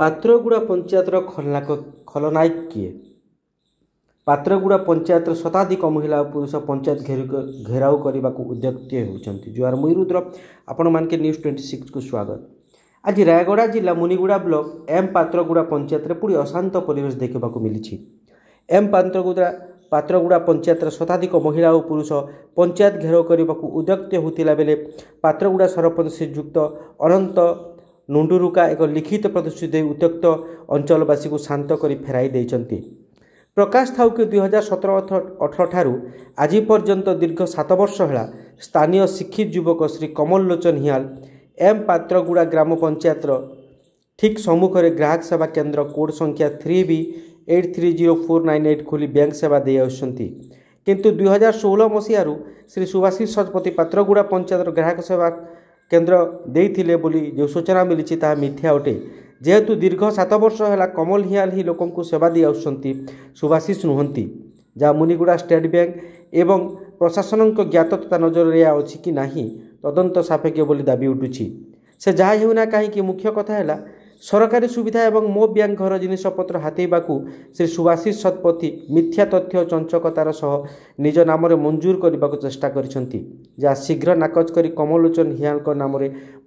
पात्रगुड़ा पंचायतर खलनायक किए? पात्रगुड़ा पंचायतर शताधिक महिला और पुरुष पंचायत घेराव करने को उद्यत होती। जुआर मुरुद्र आपण मानके न्यूज़ 26 को स्वागत। आज रायगड़ा जिला मुनिगुड़ा ब्लॉक एम पात्रगुड़ा पंचायत में पूरी अशांत परिवेश देखा मिली। एम पात्रगुड़ा पंचायतर शताधिक महिला और पुरुष पंचायत घेराव करने को उद्यत होता बेले पात्रगुड़ा सरपंच श्रीयुक्त अनंत नुंडुरुका एक लिखित प्रतिश्रुति दे उत्यक्त अंचलवासी को शांत कर फेराई देइचंती। प्रकाश थाउ कि 2017-18 ठारू आज पर्यंत दीर्घ 7 वर्ष है स्थानीय शिक्षित युवक श्री कमल लोचन हियाल एम पात्रगुड़ा ग्राम पंचायत ठीक सम्मुखें ग्राहक सेवा केन्द्र कोड संख्या 3B830498 खोली बैंक सेवा दे आउछंती। किंतु 2016 मसीह श्री सुभाषिष शतपथी पात्रगुड़ा पंचायत ग्राहक सेवा केन्द्र देइथिले बोली जो सूचना मिली ताहा मिथ्या अटे। जेहेतु दीर्घ 7 वर्ष है कमल हियाल ही लोक सेवा दी आउछंती, सुभाषिष नुहंती, जहाँ मुनिगुड़ा स्टेट बैंक एवं प्रशासन ज्ञात तथा नजर अच्छी कि नहीं तदंत सापेक्ष बोली दाबी उठुछि। से जहाँ हेउना कहीं मुख्य कथा है सरकारी सुविधा एवं मो बैंक घर जिनिसपत्र हाथेबाकू श्री सुभाषिष शतपथी मिथ्या तथ्य चंचकतार सह निज नाम मंजूर करने को चेष्टा करिसेंती, जहाँ शीघ्र नाकच कर कमल लोचन हियाल नाम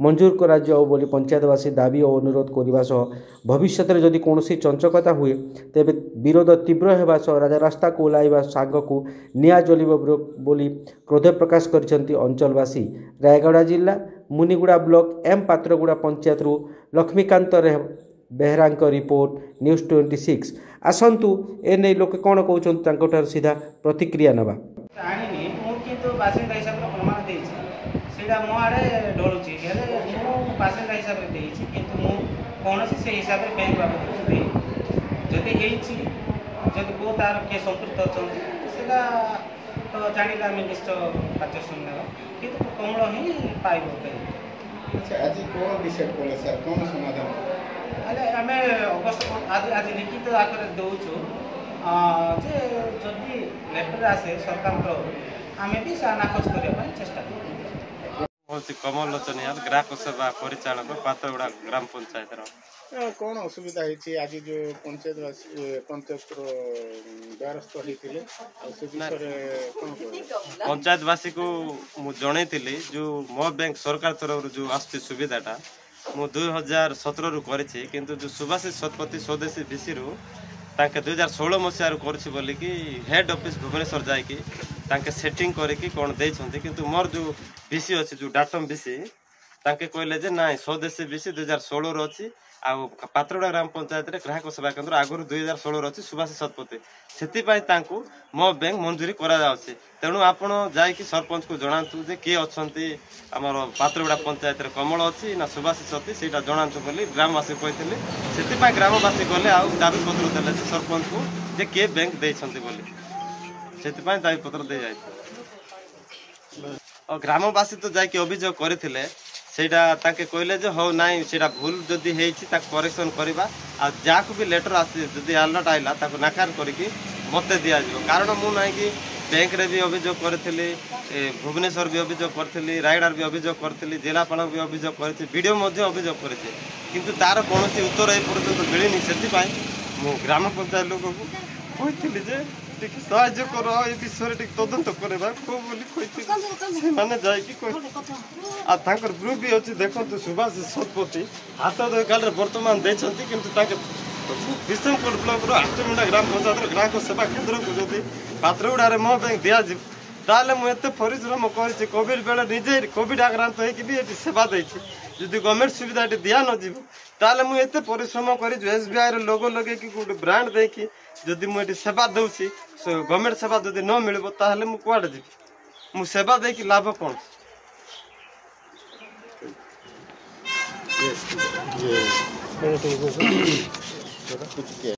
मंजूर करा जाओ बोली पंचायतवासी दाबी और अनुरोध करने सह भविष्य में जदि कौन चंचकता हुए तेबे विरोध तीव्र होगा सह रास्ता को ओह्लैवा साग को निआ जलिब बोली क्रोध प्रकाश करिसेंती अंचलवासी। रायगड़ा जिला Muniguda block M Patraguda panchayat Laxmikant Behera report news 26। आसतु एने लोक कौन कहते सीधा प्रतिक्रिया नवा। बासिंदा हिसाब से प्रमाण देछि मो आड़े ढोलुछि बासिंदा हिसाब से देछि किंतु मु कौन से हिसाब से बैंक बाबद दे जदि हेछि जदि को तार के संपृक्त अछंती सेला तो जानिला मैं निश्चय कार्य सुननेबा किंतु कमल ही पाइबो पे। अच्छा आज कोन डिसाइड करले सर कोन समाधान अरे हमें अगस्त आज लिखित आकर दउछु जे जदि लेटर आसे सरकार आमे भी नाकच करने चेष्टा करूँ। कमल लोचन हियाल ग्राहक सेवा परिचालक पात्रगुड़ा ग्राम पंचायत कौन असुविधा है आज जो पंचायत द्वारस्थ होते पंचायतवासी को जनई जो मो बैंक सरकार तरफ जो आसुची सुविधाटा मु 2017 रु करिछि किंतु जो सुभाषिष शतपथी स्वदेशी बीसी रु ताके 2016 मसीह करछि बोली कि हेड ऑफिस भुवनेश्वर जाइकी ताके सेटिंग करके कौन देइछंती किंतु मोर जो बीसी अच्छी जो डाटम बीसी ताके कहले जे ना स्वदेशी बीसी 2016 रो अच्छी आ पात्रगुड़ा ग्राम पंचायत रे ग्राहक सेवा केन्द्र आगुरी 2016 रो अच्छी सुभाषिष शतपथी से मो बैंक मंजूरी करा जाउछि। तेणु आपण जाइकी सरपंच को जनातु जे किए अच्छी आमर पात्रगुड़ा पंचायत रे कमल अच्छी ना सुभाषिष अच्छी सेटा जनातु बोली ग्रामवासी कहते से ग्रामवासी गले आ दाबी पत्र देले सरपंच को जे किए बैंक देइछंती बोली से दाबी पत्र दे जाए और ग्रामवासी तो जाइए अभियोग करते सेटा ताके कहले जे हो नाई सेटा भूल जदि हेछि ताक करेक्शन करबा आ जाको भी लेटर आसी जदि अलर्ट आइला ताको नाकार करके मते दिया जो कारण मु नाई कि बैंक रे भी अभियोग करथिली भुवनेश्वर भी अभियोग करथिली रायगड़ा भी अभियोग करथिली जिलापाल भी अभियोग करथि वीडियो मध्ये अभियोग करथि किंतु तार कोनोसी उत्तर ए पर्यंत मिलिनी सेति पाई मु ग्राम पंचायत लोक को कहथिली जे टिक साहाय्य करो ए विषय टिक तदंत करबा को बोली कहथि माने जाय कि आ तांकर ग्रुप भी अछि देखंतु सुभाषिष शतपथी हाथ दो काल वर्तमान देछंती किंतु ताके विषमकोट ब्लॉक रो आष्टमुंडा ग्राम पंचायत ग्राहक सेवा केन्द्र को जदि पात्रगुड़ा रे मो बैंक दिया जी ताले मु एते परिश्रम करछि कोविड बेले निजे कोविड आक्रांत होई कि भी एटी सेवा दैछि जदि गवर्नमेंट सुविधा एटी दिया न जीव ताले मु एते परिश्रम करी जो एसबीआई रे लोगो लगे कि गुड ब्रांड दे कि जदि मु एटी सेवा दउछि गवर्नमेंट सेवा जदि न मिलबो ताले मु कुआडे जीव मु सेवा दे कि लाभ कोन। ये